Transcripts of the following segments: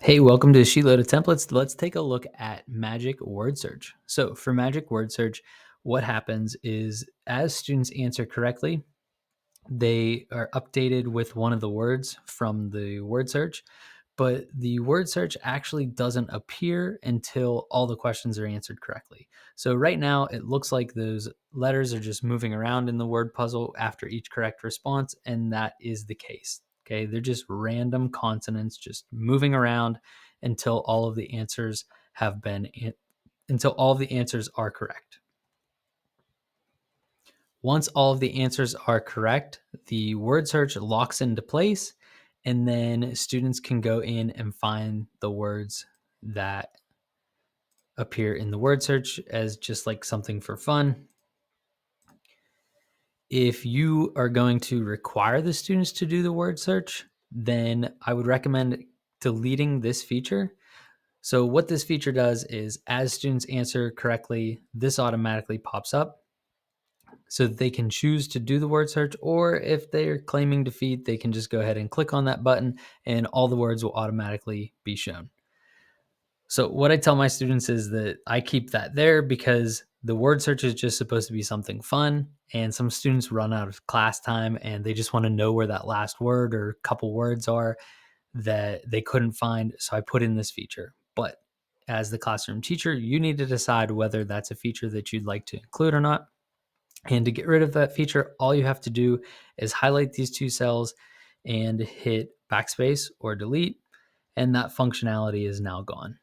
Hey, welcome to Sheetload of Templates. Let's take a look at Magic Word Search. So for Magic Word Search, what happens is as students answer correctly, they are updated with one of the words from the word search, but the word search actually doesn't appear until all the questions are answered correctly. So right now, it looks like those letters are just moving around in the word puzzle after each correct response, and that is the case. Okay, they're just random consonants just moving around until all of the answers have been until all of the answers are correct. Once all of the answers are correct, the word search locks into place, and then students can go in and find the words that appear in the word search as just like something for fun. If you are going to require the students to do the word search, then I would recommend deleting this feature. So, what this feature does is as students answer correctly, this automatically pops up so that they can choose to do the word search, or if they're claiming defeat, they can just go ahead and click on that button and all the words will automatically be shown. So what I tell my students is that I keep that there because the word search is just supposed to be something fun, and some students run out of class time and they just want to know where that last word or couple words are that they couldn't find, so I put in this feature. But as the classroom teacher, you need to decide whether that's a feature that you'd like to include or not. And to get rid of that feature, all you have to do is highlight these two cells and hit backspace or delete, and that functionality is now gone.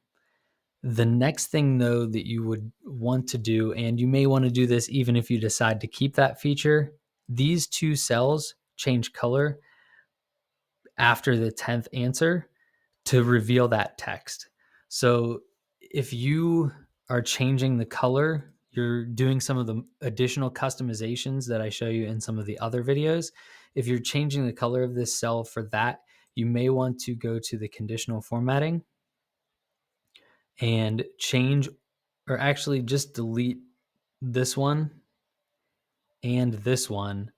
The next thing, though, that you would want to do, and you may want to do this even if you decide to keep that feature, these two cells change color after the 10th answer to reveal that text. So if you are changing the color, you're doing some of the additional customizations that I show you in some of the other videos. If you're changing the color of this cell for that, you may want to go to the conditional formatting and change, or actually just delete this one and this one,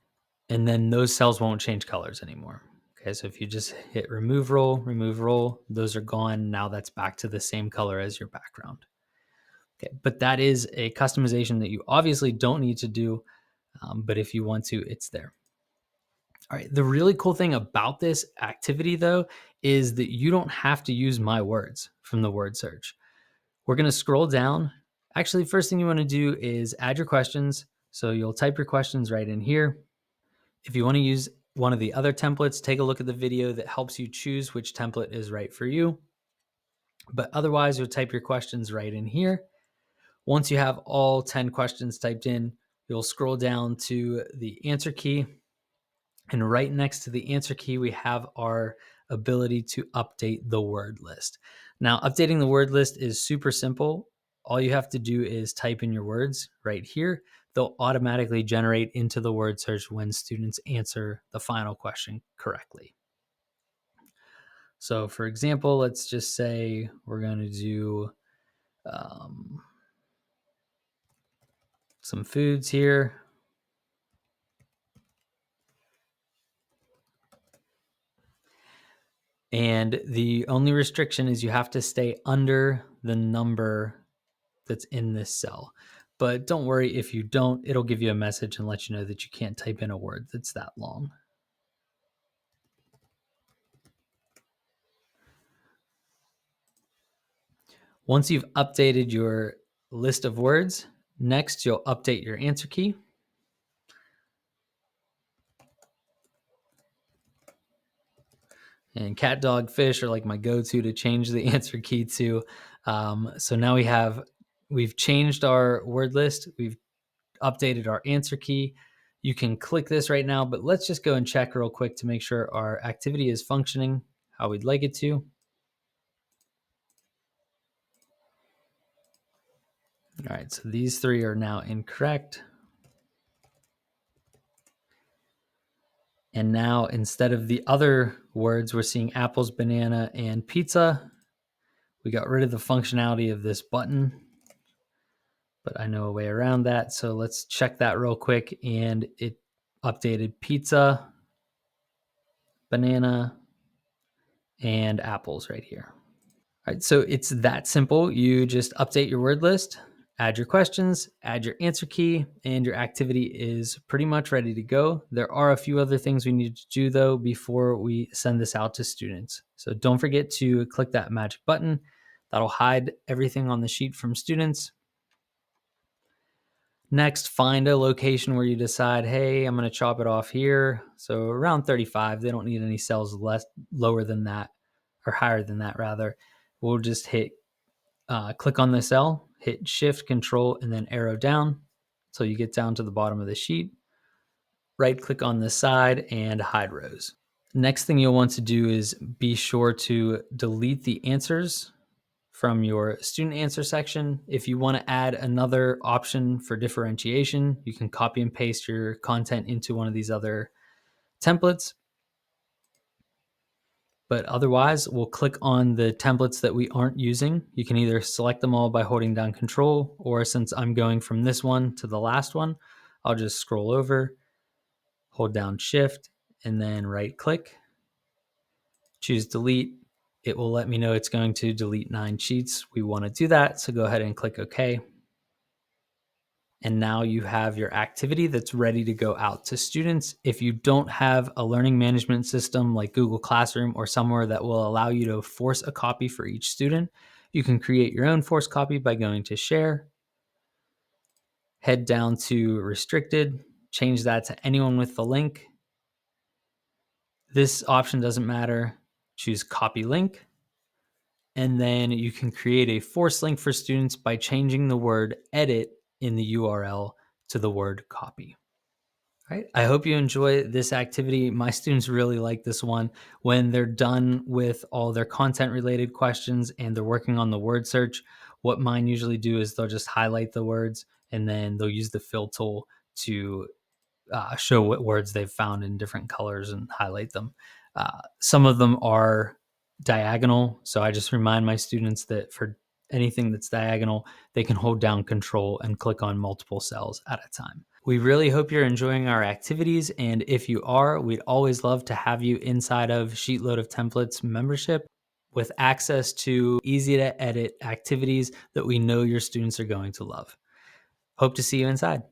and then those cells won't change colors anymore. Okay, so if you just hit remove roll, those are gone. Now that's back to the same color as your background. Okay, but that is a customization that you obviously don't need to do, but if you want to, it's there. All right, the really cool thing about this activity, though, is that you don't have to use my words from the word search. We're going to scroll down. Actually, first thing you want to do is add your questions. So you'll type your questions right in here. If you want to use one of the other templates, take a look at the video that helps you choose which template is right for you. But otherwise, you'll type your questions right in here. Once you have all 10 questions typed in, you'll scroll down to the answer key. And right next to the answer key, we have our ability to update the word list. Now, updating the word list is super simple. All you have to do is type in your words right here. They'll automatically generate into the word search when students answer the final question correctly. So, for example, let's just say we're going to do some foods here. And the only restriction is you have to stay under the number that's in this cell. But don't worry, if you don't, it'll give you a message and let you know that you can't type in a word that's that long. Once you've updated your list of words, next you'll update your answer key. And cat, dog, fish are like my go-to to change the answer key to. So now we've changed our word list. We've updated our answer key. You can click this right now, but let's just go and check real quick to make sure our activity is functioning how we'd like it to. All right, so these three are now incorrect. And now instead of the other words, we're seeing apples, banana, and pizza. We got rid of the functionality of this button, but I know a way around that. So let's check that real quick. And it updated pizza, banana, and apples right here. All right, so it's that simple. You just update your word list, add your questions, add your answer key, and your activity is pretty much ready to go. There are a few other things we need to do though before we send this out to students. So don't forget to click that magic button. That'll hide everything on the sheet from students. Next, find a location where you decide, hey, I'm going to chop it off here. So around 35, they don't need any cells lower than that, or higher than that rather. We'll just hit click on the cell, hit Shift, Control, and then arrow down so you get down to the bottom of the sheet. Right click on the side and hide rows. Next thing you'll want to do is be sure to delete the answers from your student answer section. If you want to add another option for differentiation, you can copy and paste your content into one of these other templates. But otherwise, we'll click on the templates that we aren't using. You can either select them all by holding down Control, or since I'm going from this one to the last one, I'll just scroll over, hold down Shift, and then right click, choose Delete. It will let me know it's going to delete 9 sheets. We want to do that, so go ahead and click OK. And now you have your activity that's ready to go out to students. If you don't have a learning management system like Google Classroom or somewhere that will allow you to force a copy for each student, you can create your own forced copy by going to Share, head down to Restricted, change that to anyone with the link. This option doesn't matter. Choose Copy Link. And then you can create a forced link for students by changing the word edit in the URL to the word copy. All right. I hope you enjoy this activity. My students really like this one. When they're done with all their content related questions and they're working on the word search, what mine usually do is they'll just highlight the words and then they'll use the fill tool to show what words they've found in different colors and highlight them. Some of them are diagonal. So I just remind my students that for anything that's diagonal, they can hold down Control and click on multiple cells at a time. We really hope you're enjoying our activities. And if you are, we'd always love to have you inside of Sheetload of Templates membership with access to easy to edit activities that we know your students are going to love. Hope to see you inside.